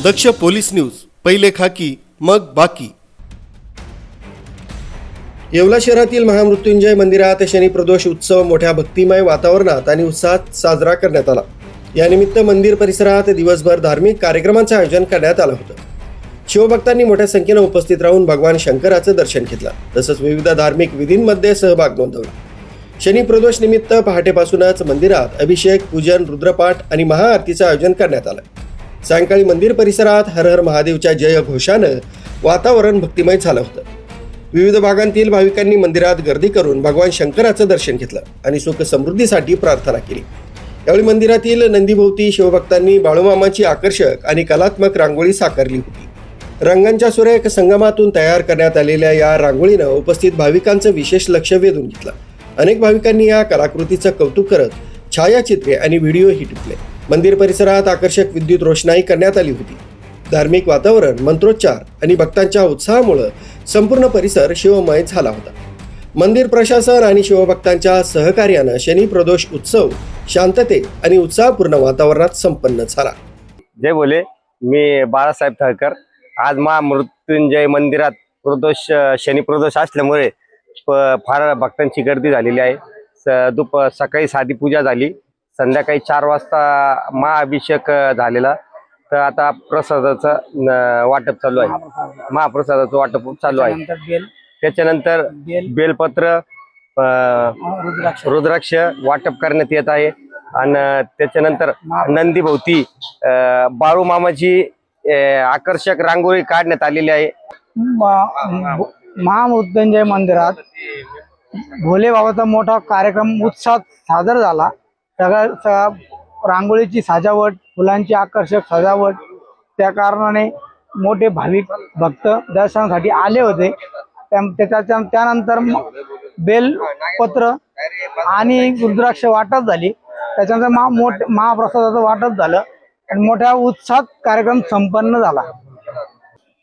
दक्ष police news, पहिले खाकी मग बाकी। येवला शहरातील महामृत्युंजय मंदिरात शनी प्रदोष उत्सव मोठ्या भक्तिमय वातावरणात आणि उत्साहात साजरा करण्यात आला। यानिमित्त मंदिर परिसरात दिवसभर धार्मिक कार्यक्रमांचे आयोजन करण्यात आलं होतं। शिवभक्तांनी मोठ्या संख्येने उपस्थित राहून भगवान शंकराचं दर्शन घेतलं, तसंच विविध धार्मिक विधींमध्ये सहभाग नोंदवला। शनी प्रदोष निमित्त पहाटेपासूनच मंदिरात अभिषेक, पूजन, रुद्रपाठ आणि महाआरतीचं आयोजन करण्यात आलं। सायंकाळी मंदिर परिसरात हर हर महादेवच्या जय घोषानं वातावरण भक्तिमय झालं होतं। विविध भागांतील भाविकांनी मंदिरात गर्दी करून भगवान शंकराचं दर्शन घेतलं आणि सुख समृद्धीसाठी प्रार्थना केली। यावेळी मंदिरातील नंदीभोवती शिवभक्तांनी बाळूमामाची आकर्षक आणि कलात्मक रांगोळी साकारली होती। रंगांच्या सुरेख संगमातून तयार करण्यात आलेल्या या रांगोळीनं उपस्थित भाविकांचं विशेष लक्ष वेधून घेतलं। अनेक भाविकांनी या कलाकृतीचं कौतुक करत छायाचित्रे आणि व्हिडिओही टिपले। मंदिर परिसरात आकर्षक विद्युत रोषणाई करण्यात आली होती। धार्मिक वातावरण, मंत्रोच्चार आणि भक्तांच्या उत्साहामुळे संपूर्ण परिसर शिवमय झाला होता। मंदिर प्रशासन आणि शिवभक्तांच्या सहकार्यानं शनी प्रदोष उत्सव शांतते आणि उत्साहपूर्ण वातावरणात संपन्न झाला। जय बोले, मी बाळासाहेब थळकर। आज महामृत्युंजय मंदिरात शनी प्रदोष असल्यामुळे फार भक्तांची गर्दी झालेली आहे। सकाळी साधी पूजा झाली, संध्याकाळी 4 वाजता महाअभिषेक झालेला। तर आता प्रसादाचं वाटप चालू आहे, महाप्रसादाचं वाटप चालू आहे। त्याच्यानंतर बेलपत्र, रुद्राक्ष वाटप करण्यात येत आहे आणि त्याच्यानंतर नंदीभोवती बाळूमामाची आकर्षक रांगोळी काढण्यात आलेली आहे। महामृत्युंजय मंदिरात भोले बाबाचा मोठा कार्यक्रम उत्साहात सादर झाला। सगळ्या रांगोळीची सजावट, फुलांची आकर्षक सजावट, त्या कारणाने मोठे भाविक भक्त दर्शनासाठी आले होते। त्यानंतर बेलपत्र आणि रुद्राक्ष वाटप झाली। त्याच्यानंतर महाप्रसादाचं वाटप झालं आणि मोठ्या उत्साहात कार्यक्रम संपन्न झाला।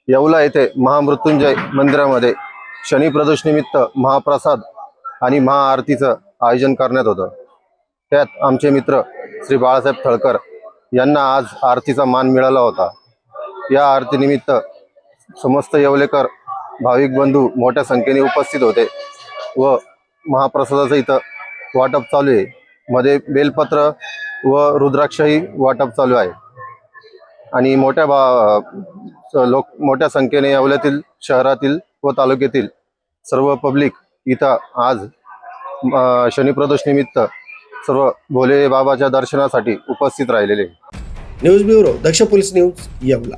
येवला येथे महामृत्युंजय मंदिरामध्ये शनी प्रदोष निमित्त महाप्रसाद आणि महाआरतीचं आयोजन करण्यात होतं। त्यात आमचे मित्र श्री बाळासाहेब थळकर यांना आज आरतीचा मान मिळाला होता। या आरतीनिमित्त समस्त येवलेकर भाविक बंधू मोठ्या संख्येने उपस्थित होते व महाप्रसादाचं इथं वाटप चालू आहे। मध्ये बेलपत्र व रुद्राक्षही वाटप चालू आहे आणि मोठ्या संख्येने येवल्यातील, शहरातील व तालुक्यातील सर्व पब्लिक इथं आज शनीप्रदोष निमित्त सर्व भोले बाबाच्या दर्शनासाठी उपस्थित राहिलेले। न्यूज ब्युरो, दक्ष पोलीस न्यूज, येवला।